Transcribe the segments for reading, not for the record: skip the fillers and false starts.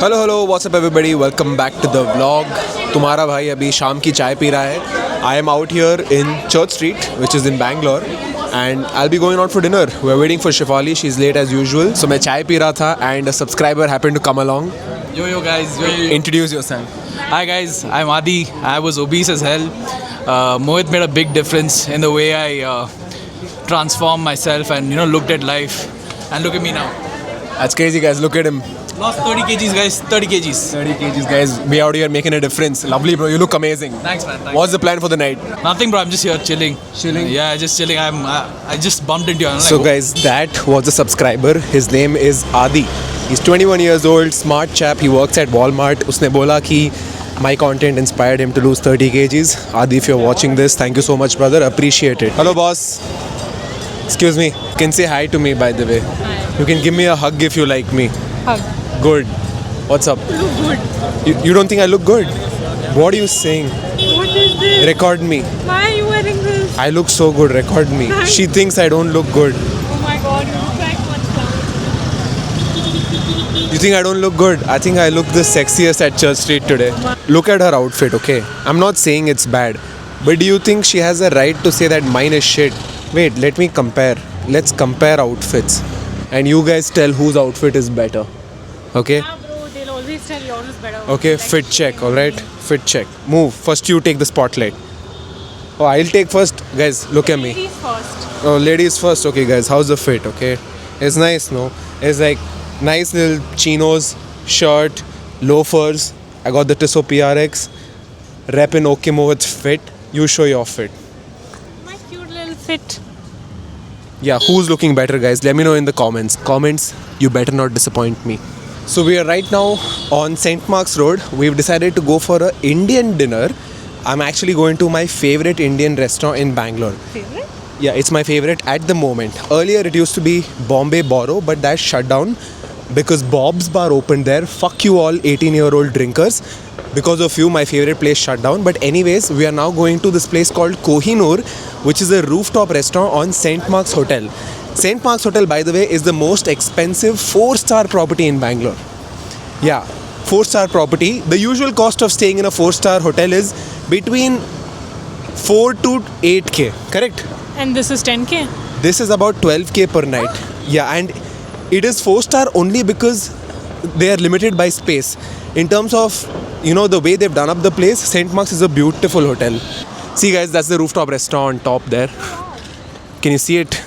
Hello what's up everybody, welcome back to the vlog. तुम्हारा भाई अभी शाम की चाय पी रहा है। I am out here in Church Street which is in Bangalore and I will be going out for dinner. We are waiting for Shefali, she is late as usual. So मैं चाय पी रहा था and a subscriber happened to come along. Yo guys, introduce yourself. Hi guys, I'm Adi. I was obese as hell. Mohit made a big difference in the way I transformed myself and looked at life. And look at me now. That's crazy guys, look at him. Lost 30 kgs guys, 30 kgs. 30 kgs guys, we out here making a difference. Lovely bro, you look amazing. Thanks man, thanks. What's the plan for the night? Nothing bro, I'm just here chilling. Chilling? Yeah, just chilling. I just bumped into you. I'm So like, guys, that was a subscriber. His name is Adi. He's 21 years old, smart chap. He works at Walmart. उसने बोला कि my content inspired him to lose 30 kgs. Adi, if you're watching this, thank you so much, brother. Appreciate it. Hello, boss. Excuse me. You can say hi to me, by the way. Hi. You can give me a hug if you like me. Hug. Good. What's up? You look good. You don't think I look good? What are you saying? What is this? Record me. Why are you wearing this? I look so good. Record me. She thinks I don't look good. Oh my god, you look like monster. You think I don't look good? I think I look the sexiest at Church Street today. Look at her outfit, okay? I'm not saying it's bad. But do you think she has a right to say that mine is shit? Wait, let me compare. Let's compare outfits. And you guys tell whose outfit is better. Okay? Yeah bro, they'll always tell yours is better. Okay, Like, fit check, alright? Fit check. Move. First you take the spotlight. Oh, I'll take first. Guys, look at me. Ladies first. Oh, ladies first. Okay, guys, how's the fit? Okay, it's nice, no? It's like nice little chinos, shirt, loafers. I got the Tissot PRX. Rep in Okimo with fit. You show your fit. My cute little fit. Yeah, who's looking better, guys? Let me know in the comments. Comments, you better not disappoint me. So we are right now on St. Mark's Road. We've decided to go for an Indian dinner. I'm actually going to my favorite Indian restaurant in Bangalore. Favorite? Yeah, it's my favorite at the moment. Earlier it used to be Bombay Boro, but that shut down because Bob's Bar opened there. Fuck you all 18-year-old drinkers. Because of you, my favorite place shut down. But anyways, we are now going to this place called Kohinoor, which is a rooftop restaurant on St. Mark's Hotel. St. Mark's Hotel, by the way, is the most expensive 4-star property in Bangalore. Yeah, 4-star property. The usual cost of staying in a 4-star hotel is between 4 to 8k, correct? And this is 10k? This is about 12k per night. Yeah, and it is 4-star only because they are limited by space. In terms of, the way they've done up the place, St. Mark's is a beautiful hotel. See guys, that's the rooftop restaurant on top there. Can you see it?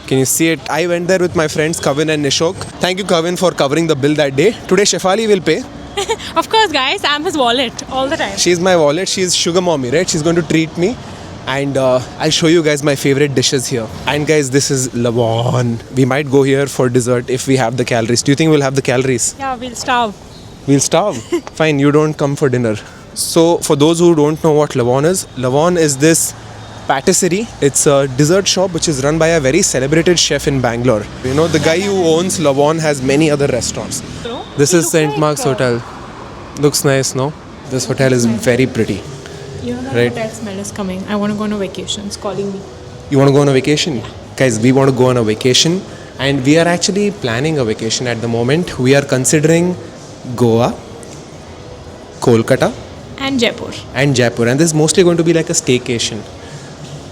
Can you see it? I went there with my friends Kavin and Nishok. Thank you Kavin for covering the bill that day. Today Shefali will pay. Of course guys, I'm his wallet all the time. She's my wallet. She's sugar mommy, right? She's going to treat me. And I'll show you guys my favorite dishes here. And guys, this is Lavon. We might go here for dessert if we have the calories. Do you think we'll have the calories? Yeah, we'll starve. We'll starve. Fine, you don't come for dinner. So for those who don't know what Lavon is this patisserie. It's a dessert shop which is run by a very celebrated chef in Bangalore. The guy who owns Lavon has many other restaurants. This is St. Mark's Hotel. Looks nice, no? This hotel is very pretty. That Right. hotel smell is coming. I want to go on a vacation. It's calling me. You want to go on a vacation? Guys, we want to go on a vacation and we are actually planning a vacation at the moment. We are considering Goa, Kolkata And Jaipur. and Jaipur, and this is mostly going to be like a staycation.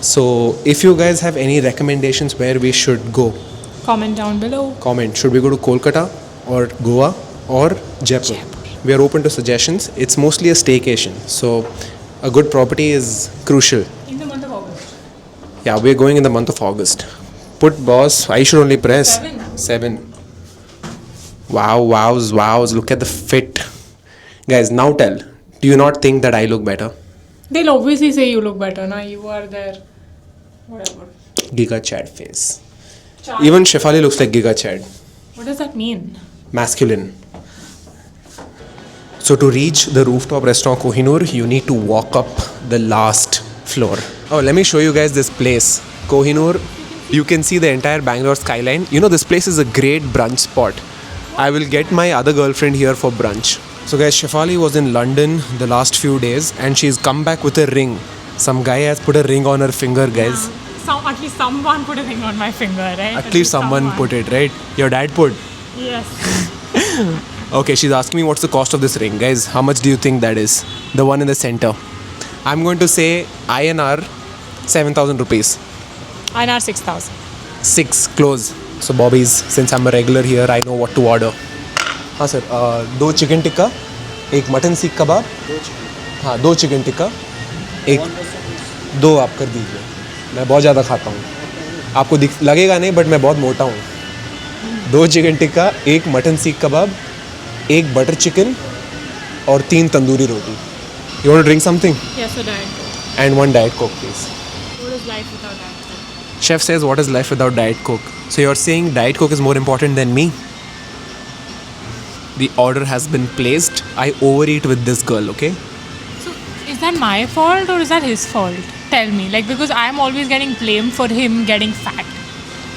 So if you guys have any recommendations where we should go, Comment down below. comment. Should we go to Kolkata or Goa or Jaipur? We are open to suggestions. It's mostly a staycation, so a good property is crucial. In the month of August. Yeah, we're going in the month of August. Put boss, I should only press 7. Wows. Look at the fit. Guys, now tell, do you not think that I look better? They'll obviously say you look better. Now you are there. Whatever. Giga Chad face. Even Shefali looks like Giga Chad. What does that mean? Masculine. So to reach the rooftop restaurant Kohinoor, you need to walk up the last floor. Oh, let me show you guys this place. Kohinoor, you can see the entire Bangalore skyline. This place is a great brunch spot. I will get my other girlfriend here for brunch. So guys, Shefali was in London the last few days and she's come back with a ring. Some guy has put a ring on her finger, guys. At least someone put a ring on my finger, right? At least someone put it, right? Your dad put. Yes. Okay, she's asking me what's the cost of this ring. Guys, how much do you think that is? The one in the center. I'm going to say INR 7,000 rupees. INR 6,000. 6, close. So Bobby's, since I'm a regular here, I know what to order. हाँ sir, 2 chicken tikka, 1 mutton सीख कबाब, हाँ 2 chicken tikka, 2 आप कर दीजिए. मैं बहुत ज़्यादा खाता हूँ, आपको लगेगा नहीं, बट मैं बहुत मोटा हूँ. 2 चिकन टिक्का, 1 मटन सीख कबाब, 1 बटर चिकन और 3 तंदूरी रोटी. You want to drink something? Yes, so Diet Coke. And 1 Diet Coke, please. What is life without Diet Coke? Chef says, what is life without Diet Coke? So you're saying Diet Coke is more important than me? The order has been placed. I overeat with this girl, okay? So, is that my fault or is that his fault? Tell me. Like, because I'm always getting blamed for him getting fat.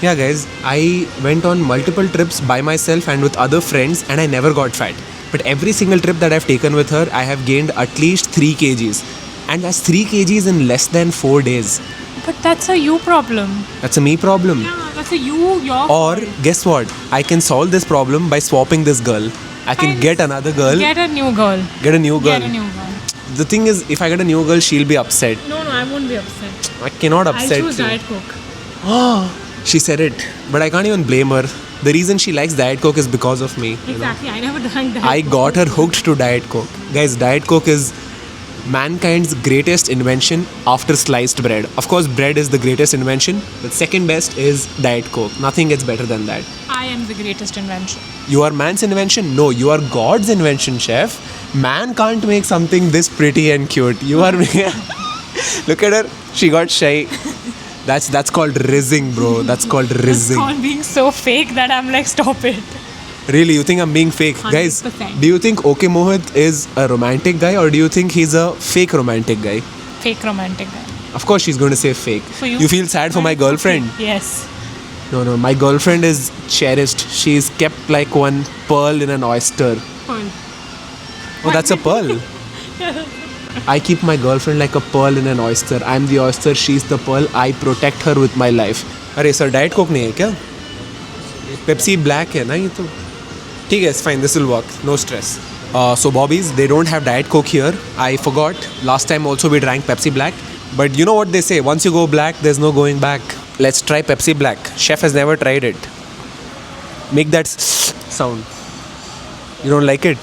Yeah, guys, I went on multiple trips by myself and with other friends and I never got fat. But every single trip that I've taken with her, I have gained at least 3 kgs. And that's 3 kgs in less than 4 days. But that's a you problem. That's a me problem. Yeah, that's a your Or fault. guess what? I can solve this problem by swapping this girl. I can And get another girl, Get a new girl. get a new girl. Get a new girl. The thing is, if I get a new girl, she'll be upset. No, I won't be upset. I cannot I'll upset choose you. Diet Coke. She said it, but I can't even blame her. The reason she likes Diet Coke is because of me. Exactly. I never drank Diet I Coke. got her hooked to Diet Coke. Guys, Diet Coke is mankind's greatest invention after sliced bread. Of course, bread is the greatest invention, but second best is Diet Coke. Nothing gets better than that. I am the greatest invention. You are man's invention? No, you are God's invention, chef. Man can't make something this pretty and cute. You are. Look at her. She got shy. That's called rizzing, bro. That's called It's rizzing. called being so fake that I'm like, stop it. Really, you think I'm being fake? Guys, 100%. do you think OK Mohit is a romantic guy or do you think he's a fake romantic guy? Fake romantic guy. Of course, she's going to say fake. For you? You feel sad for my girlfriend? Yes. No, my girlfriend is cherished. She's kept like one pearl in an oyster. Pearl. Oh, that's a pearl. I keep my girlfriend like a pearl in an oyster. I'm the oyster, she's the pearl. I protect her with my life. अरे sir diet Coke नहीं है क्या? Pepsi black है ना ये तो. ठीक है, it's fine. This will work. No stress. So Bobby's, they don't have Diet Coke here. I forgot. Last time also we drank Pepsi Black. But you know what they say? Once you go black, there's no going back. Let's try Pepsi Black. Chef has never tried it. Make that sound. You don't like it?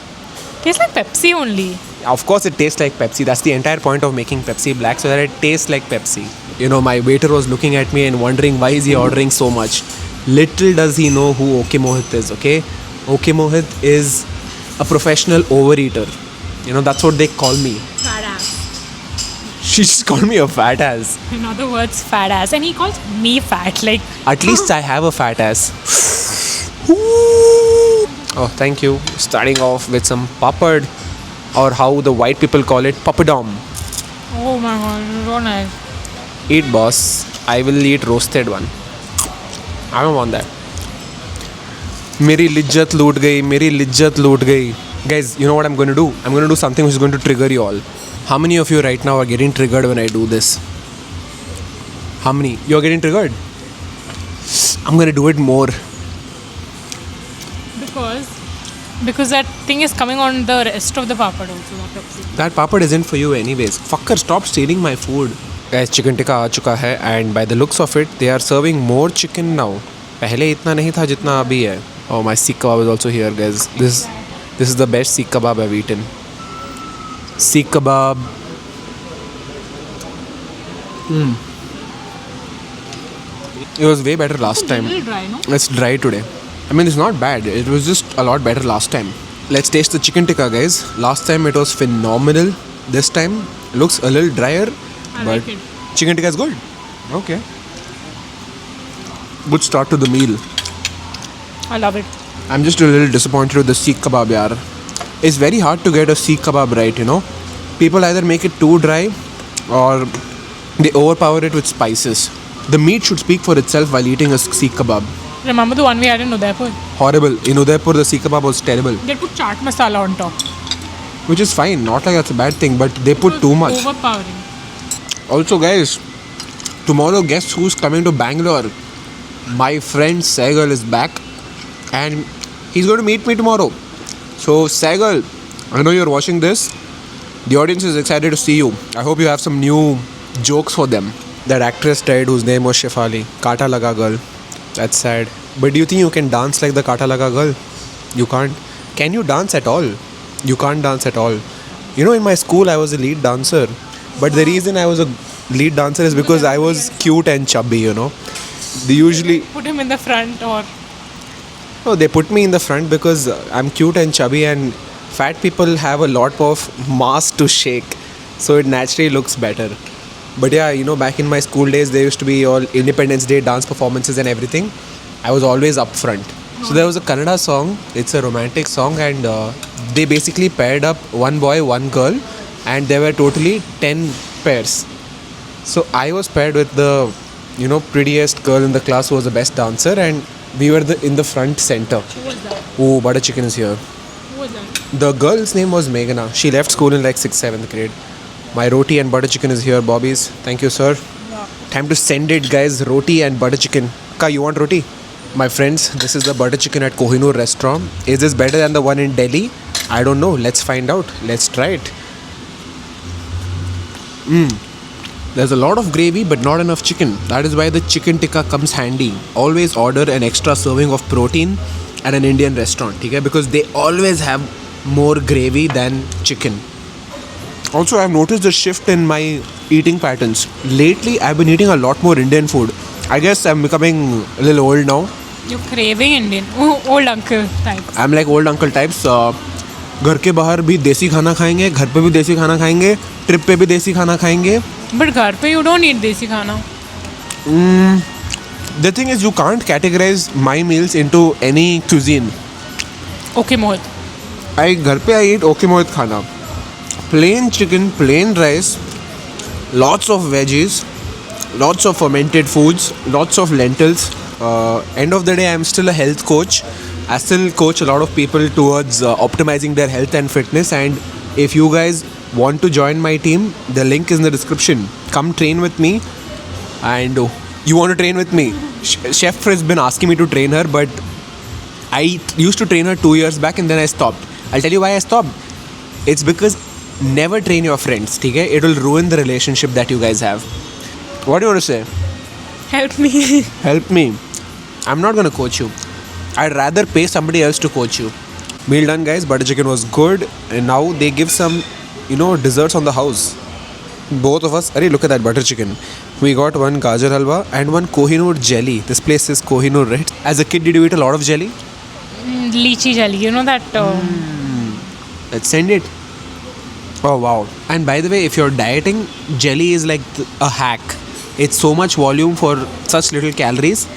Tastes like Pepsi only. Of course it tastes like Pepsi. That's the entire point of making Pepsi Black, so that it tastes like Pepsi. You know, my waiter was looking at me and wondering why is he ordering so much. Little does he know who OK Mohit is, okay? OK Mohit is a professional overeater. You know, that's what they call me. Fat ass. She just called me a fat ass. In other words, fat ass. And he calls me fat. Like, At least I have a fat ass. Oh, thank you. Starting off with some papad, or how the white people call it, papadom. oh my god, so nice. Eat, boss. I will eat roasted one. I don't want that. मेरी लिज्जत लूट गई, मेरी लिज्जत लूट गई. Guys, you know what I'm going to do? I'm going to do something which is going to trigger you all. How many of you right now are getting triggered when I do this? How many? You're getting triggered? I'm going to do it more. Because that thing is coming on the rest of the papad also. Not Pepsi. That papad isn't for you anyways. Fucker, stop stealing my food. Guys, chicken tikka aa chuka hai, and by the looks of it, they are serving more chicken now. पहले इतना नहीं था जितना अभी है. Oh, my seekh kebab is also here, guys. This is the best seekh kebab I've eaten. Seekh kebab. It was way better last time. It's a little dry, no? It's dry today. I mean, it's not bad. It was just a lot better last time. Let's taste the chicken tikka, guys. Last time it was phenomenal. This time it looks a little drier, I but like it. chicken tikka is good. Okay. Good start to the meal. I love it. I'm just a little disappointed with the seekh kebab, yaar. It's very hard to get a seekh kebab right, you know. People either make it too dry or they overpower it with spices. The meat should speak for itself while eating a seekh kebab. Remember the one we had in Udaipur? Horrible. In Udaipur, the seekh kebab was terrible. They put chaat masala on top. Which is fine, not like that's a bad thing, but they put It too was much. Overpowering. Also, guys, tomorrow, guess who's coming to Bangalore? My friend Saigal is back and he's going to meet me tomorrow. So, Sagal, I know you're watching this. The audience is excited to see you. I hope you have some new jokes for them. That actress died whose name was Shefali. Kata Laga girl. That's sad. But do you think you can dance like the Kata Laga girl? You can't. Can you dance at all? You can't dance at all. You know, in my school, I was a lead dancer. But the reason I was a lead dancer is because I was cute and chubby, you know. They usually... Put him in the front or... No, they put me in the front because I'm cute and chubby, and fat people have a lot of mass to shake. So it naturally looks better. But yeah, you know, back in my school days, there used to be all Independence Day dance performances and everything. I was always up front. So there was a Kannada song. It's a romantic song, and they basically paired up one boy, one girl, and there were totally 10 pairs. So I was paired with the, you know, prettiest girl in the class who was the best dancer, and we were in the front center. Who was that? Oh, butter chicken is here. Who was that? The girl's name was Meghana. She left school in like 6th, 7th grade. My roti and butter chicken is here, Bobby's. Thank you, sir. Yeah. Time to send it, guys. Roti and butter chicken. Ka, you want roti? My friends, this is the butter chicken at Kohinoor restaurant. Is this better than the one in Delhi? I don't know. Let's find out. Let's try it. There's a lot of gravy but not enough chicken. That is why the chicken tikka comes handy. Always order an extra serving of protein at an Indian restaurant, okay? Because they always have more gravy than chicken. Also, I've noticed a shift in my eating patterns. Lately, I've been eating a lot more Indian food. I guess I'm becoming a little old now. You're craving Indian. Oh, old uncle type. I'm like old uncle types. घर के बाहर भी देसी खाना खाएंगे, घर पे भी देसी खाना खाएंगे, ट्रिप पे भी देसी खाना खाएंगे. But घर पे you don't eat desi khana. The thing is, you can't categorize my meals into any cuisine. Okay, Mohit. घर पे I eat okay Mohit खाना. Plain chicken, plain rice, lots of veggies, lots of fermented foods, lots of lentils. End of the day, I'm still a health coach. I still coach a lot of people towards optimizing their health and fitness. And if you guys want to join my team, the link is in the description. Come train with me. And you want to train with me? Chef has been asking me to train her, but I used to train her 2 years back and then I stopped. I'll tell you why I stopped. It's because never train your friends, okay? It will ruin the relationship that you guys have. What do you want to say? Help me. Help me. I'm not going to coach you. I'd rather pay somebody else to coach you. Meal done, guys. Butter chicken was good. And now they give some, you know, desserts on the house. Both of us. Arey, look at that butter chicken. We got one gajar halwa and one Kohinoor jelly. This place is Kohinoor, right? As a kid, did you eat a lot of jelly? Lychee jelly. You know that... Let's send it. Oh, wow. And by the way, if you're dieting, jelly is like a hack. It's so much volume for such little calories.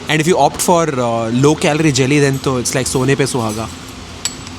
And if you opt for low calorie jelly, then it's like sone pe suhaga.